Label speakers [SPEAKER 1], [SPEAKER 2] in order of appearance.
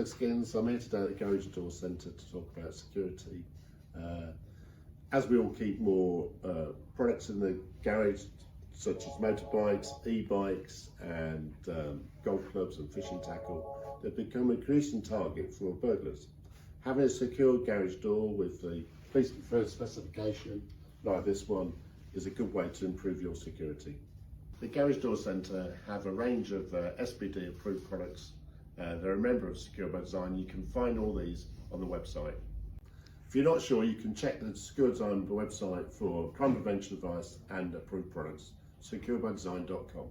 [SPEAKER 1] Skins. I'm here today at the Garage Door Centre to talk about security. As we all keep more products in the garage, such as motorbikes, e-bikes and golf clubs and fishing tackle, they've become an increasing target for burglars. Having a secure garage door with the police preferred specification like this one is a good way to improve your security. The Garage Door Centre have a range of SPD approved products. They're a member of Secure by Design. You can find all these on the website. If you're not sure, you can check the Secure Design website for crime prevention advice and approved products, securebydesign.com.